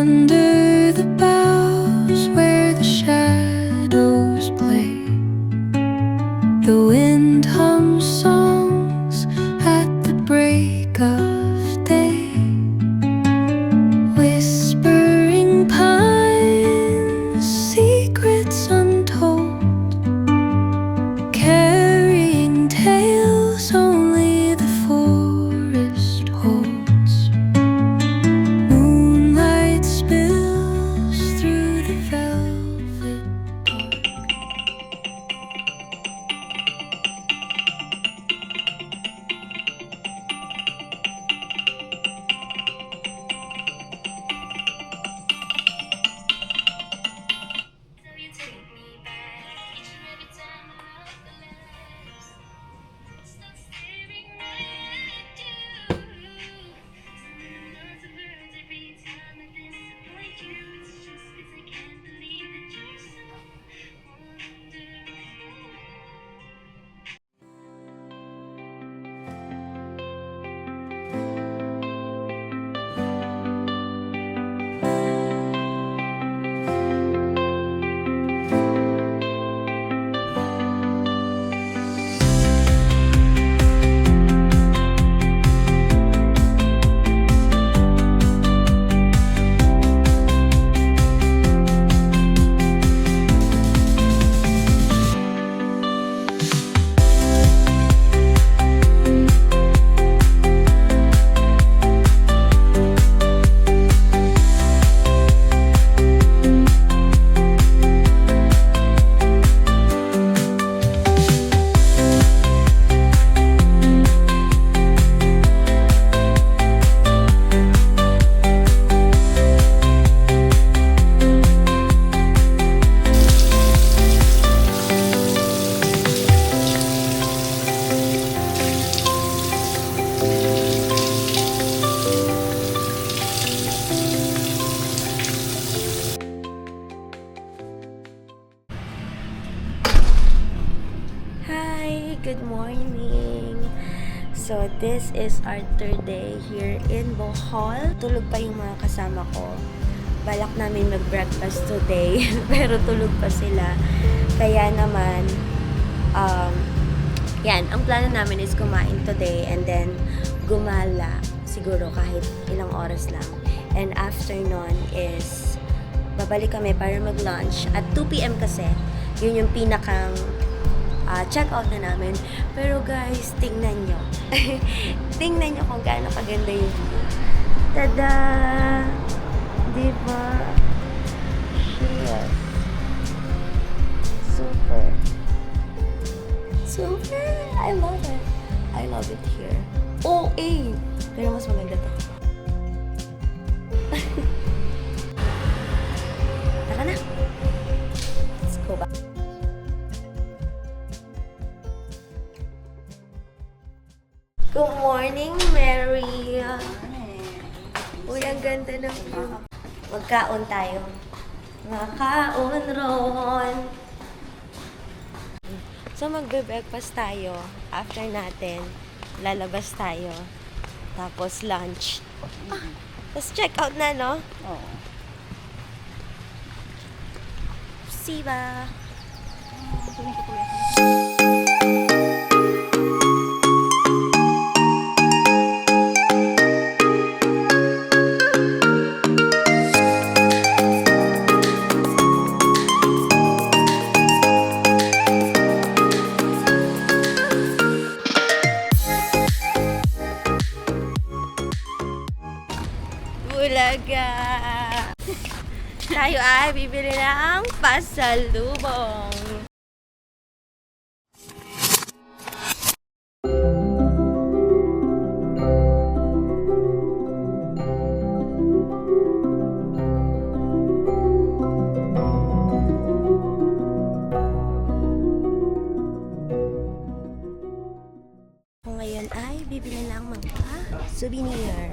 Under the boughs where the shadows play, the wind hums songs at the break of day. Whispering pines, secrets untold, carrying tales only the forest holds. Moonlight spills through the velvet dark. So you take me back each and every time I love the letters. Stuck staring right at you. Lots of words every time I disappoint you. It's just 'cause I can't believe that you're so wonderful. Hi, good morning. So, this is our third day here in Bohol. Tulog pa yung mga kasama ko. Balak namin mag-breakfast today, pero tulog pa sila. Kaya naman, yan, ang plano namin is kumain today and then gumala siguro kahit ilang oras lang. And after nun is babalik kami para mag-lunch at 2 p.m. kasi. Yun yung pinakang check out na namin. Pero guys, tingnan nyo. Tingnan nyo kung gaano kaganda yung view. Tada! Diba? Yes. Super. Super! I love it. I love it here. Oh, eh! Pero mas maganda to. Tara na! Let's go back. Good morning, Mary. Uy, ang ganda ng view. Magkaon tayo. Makaon ron. So, magbe-breakfast tayo. After natin, lalabas tayo. Tapos, lunch. Tapos, check out na, no? Oo. Siba. Bulaga! Tayo ay bibili ng pasalubong. Kung ngayon ay bibili ng mga souvenir.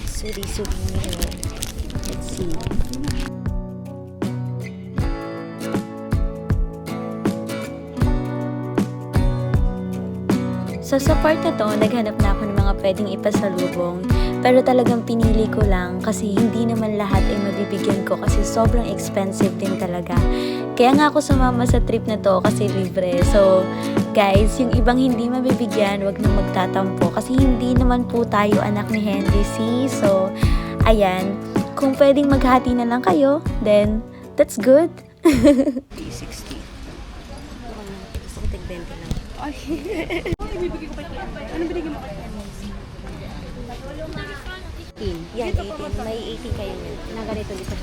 Souvenir. Let's see. So sa part na to, naghanap na ako ng mga pwedeng ipasalubong Pero talagang pinili ko lang kasi hindi naman lahat ay mabibigyan ko kasi sobrang expensive din talaga. Kaya nga ako sumama sa trip na to kasi libre. So, guys, yung ibang hindi mabibigyan, wag na magtatampo kasi hindi naman po tayo anak ni Henry C. So, ayan, kung pwedeng maghati na lang kayo, then that's good. 60. Gusto ko tig-20 lang. Yan, 18. May 18 kayo niyan. Na ganito dito.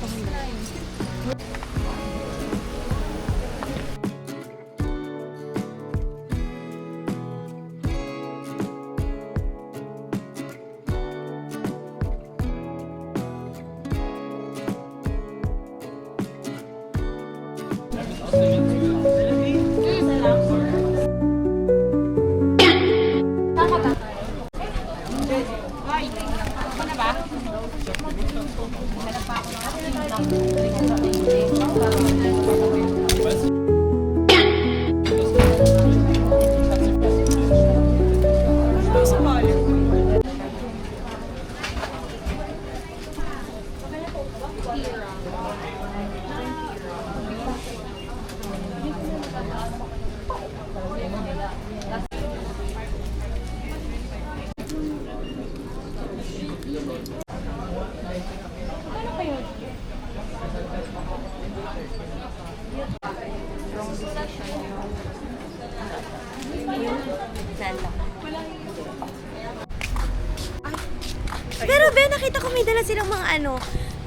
Pero Ben, nakita ko may dala silang mga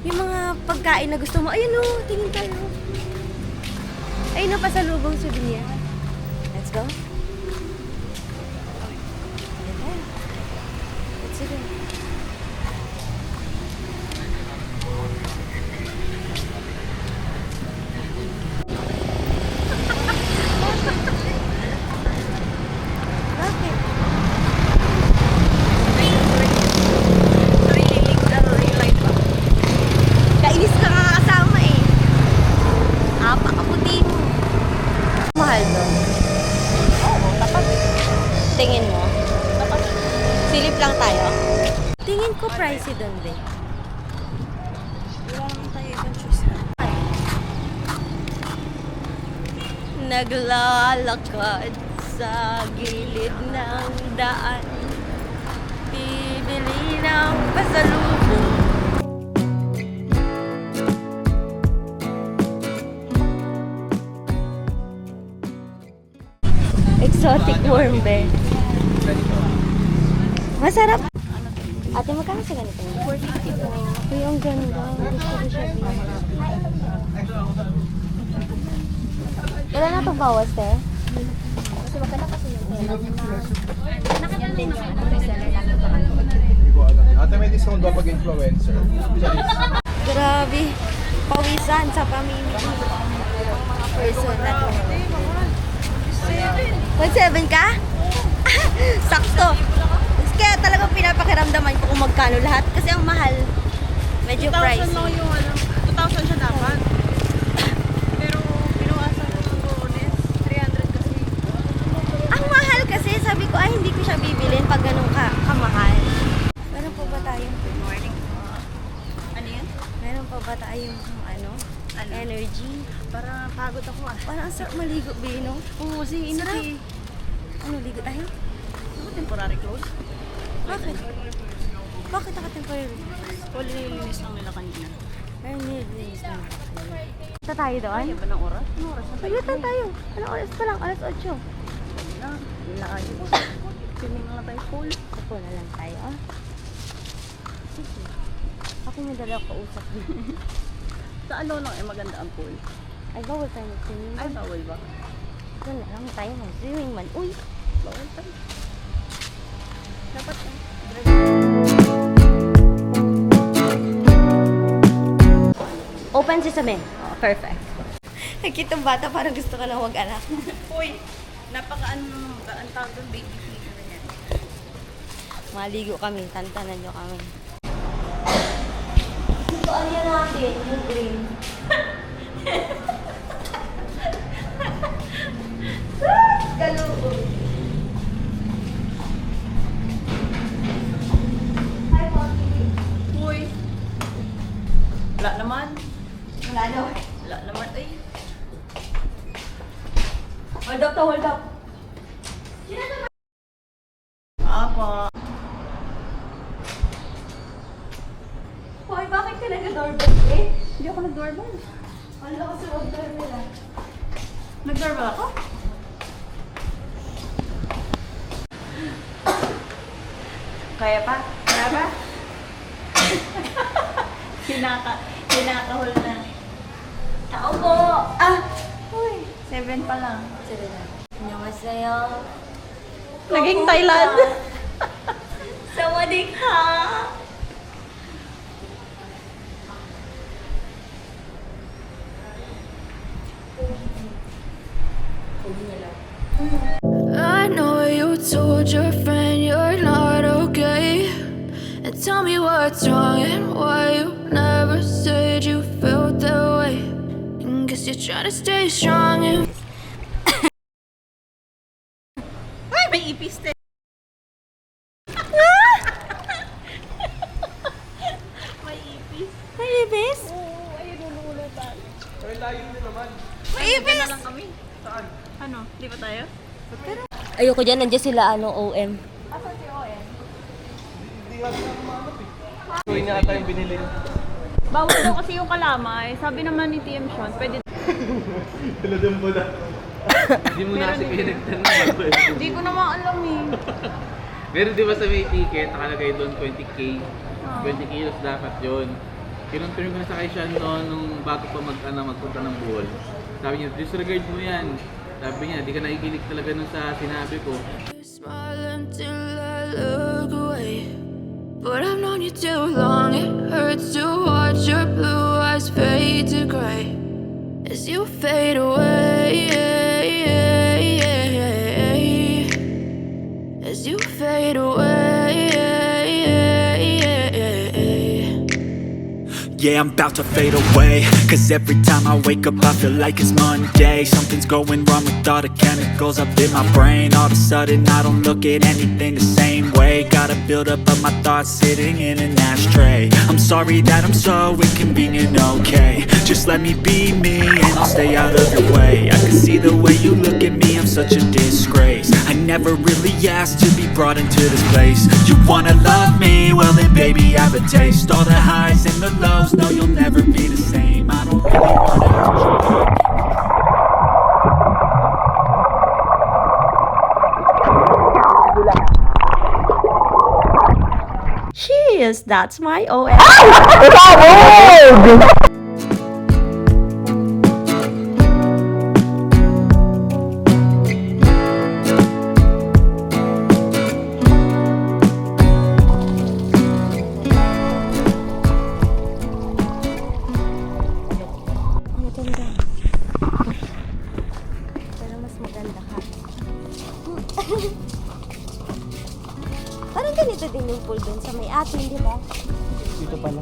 yung mga pagkain na gusto mo. Ayun o, tingin tayo. Ayun o, pasalubong souvenir. Let's go. Let's go. Bakit? Kainis ka nga kasama eh. Apakaputi mo. Mahal doon. Oo, tapat. Tingin mo? Tapat. Silip lang tayo. Tingin ko pricey doon din. Wala naman tayo ibang choice na. Naglalakad sa gilid ng daan. Bibili ng pasalubong. Exotic worm be. Masarap. Ate, magkano sa ganito? 450 po. Uy, ang ganda. Gusto ko siya. Kailan na ito bawas, te? Kasi magkano kasi yung tela. Nakatan din yung reseller lang ito. Hindi ko alam. Ate, may discount ba pag influencer? Grabe. Pawisan sa pamimili. Mga person na to. 1.7 ka? Sakto. Kaya talagang pinapakiramdaman ko kung magkano lahat. Kasi ang mahal. Medyo pricey. 2,000 lang yung 2,000 siya dapat. Pero pinuwasan ko ng bonus, 300 kasi. Ang mahal kasi. Sabi ko, ay hindi ko siya bibilin pag ganun kamahal. Meron pa ba tayong good morning? Ano yan? Meron pa ba tayong energy? Para pagod ako ah. Parang ang sarap maligo, Bino. Oo, kasi Sarap. init eh. Ano, ligo tayo? Ako temporary close. Bakit? Bakit naka-temporary? Kung nililinis lang nila kanina. Ay, nilinis na. Punta tayo doon? Kaya ba ng oras? Anong oras na tayo? Paglutan tayo. Anong oras pa lang? Alas 8. Na, nilaayo ko. Swimming lang tayo pool. Upo na lang tayo, ah. Sige. Ako may dala ko usap dito. Sa ano lang eh, maganda ang pool. Ay, bawal tayo mag-swimming. Ay, bawal ba? Doon na lang tayo mag-swimming man. Uy! Bawal tayo. Dapat eh. Open sesame. Oh, perfect. Nakitang bata parang gusto ka na huwag anak. Uy, napaka-ano, ang tawag doon, baby feeder na yan. Maligo kami. Tantanan nyo kami. Ito, ano yan natin? Yung green. Kalubo. Hi, Poppy. Wala naman. Wala no. Wala naman. Ay. Hold up to, hold up. Apo. Hoy, bakit ka nag-doorbell eh? Hindi ako nag-doorbell. Wala ko sa mag-doorbell ah. Nag-doorbell ako? Kaya pa? Kaya ba? Kinakahol na. Tao po! Ah! Uy, 7 pa lang. 안녕하세요. Naging Thailand. Sawadee ka! I know you told your friend you're not okay. And tell me what's wrong and why you never said you felt that way. And guess you're trying to stay strong and Ay, may ipis din. May ipis. May ibis? Oo, ayun, nululutan. Ay, layo din naman. May ipis! Na lang kami. Saan? Ano? Di ba tayo? Ayoko dyan, nandiyan sila OM. Asan si OM? Hindi nga sila kumanap eh. Tuwing nga tayong binili. Bawal daw kasi yung kalamay. Sabi naman ni TM Sean, pwede. Wala din po na. Hindi mo na kasi pinagtanong ako eh. Hindi ko naman alam eh. Pero di ba sa may ticket, nakalagay doon 20k. 20 kilos dapat yun. Kinonfirm ko na sa kay Sean noon nung bago pa magpunta ng Bohol. Sabi niya, disregard mo yan. Sabi niya, di ka nakikinig talaga nun sa sinabi ko. you smile until I look away. But I've known you too long, it hurts to watch your blue eyes fade to gray as you fade away. As you fade away. Yeah, I'm about to fade away. Cause every time I wake up I feel like it's Monday. Something's going wrong with all the chemicals up in my brain. All of a sudden I don't look at anything the same way. Got a build up of my thoughts sitting in an ashtray. I'm sorry that I'm so inconvenient, okay. Just let me be me and I'll stay out of your way. I can see the way you look at me, I'm such a disgrace. I never really asked to be brought into this place. You wanna love me? Well then baby I have a taste. All the highs and the lows, no you'll never be the same. I don't really wanna hurt you. Cheers! That's my OM. Ang ganda. Pero mas maganda ka. Parang ganito din yung pool dun sa may atin, di ba? Dito pala.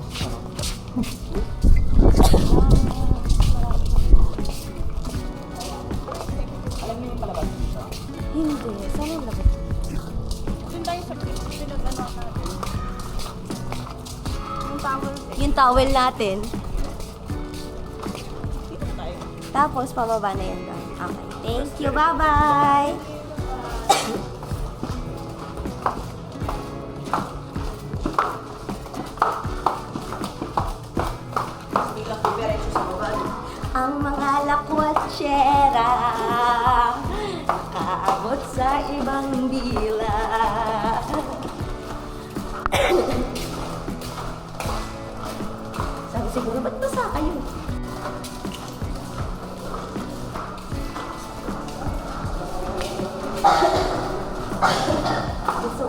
Alam niyo yung palabas dito? Hindi. Saan yung labas? Doon tayo sa pinag-ano natin. Yung towel. Yung towel natin. Dito tayo. Tapos, pababa na yun doon. Okay. Thank you. Bye-bye! Ang mga lakwatsera kaabot sa ibang dila. Sabi siguro, ba't basa kayo? Gusto